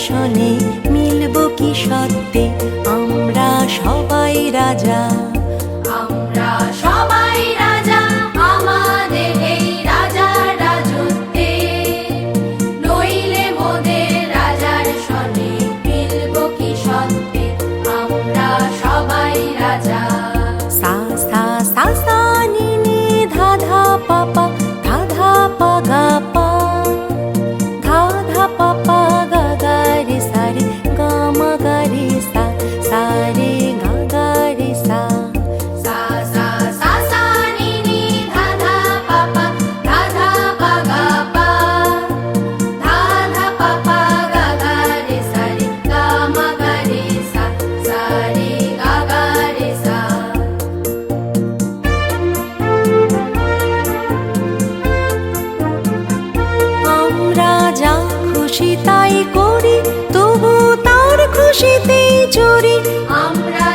শোনে মিলব কি সত্যে আমরা সবাই রাজা। আমরা সবাই রাজা আমাদের এই রাজার রাজত্বে, নইলে মোদের রাজার শোনে মিলব কি সত্যে আমরা সবাই রাজা। সা সা সা সা নি নি ধা ধা পা পা ধা ধা পা গা পা ধা ধা পা পা গা গা রে সা রে গা মা গা রে সা সা রে গা গা রে সা। সা সা সা সা নি নি ধা ধা পা পা ধা ধা পা গা পা ধা ধা পা পা গা গা রে সা রে গা মা গা রে সা সা রে গা গা রে সা। আমরা যা খুশি তাই করি তবু তার খুশিতেই চড়ি। আমরা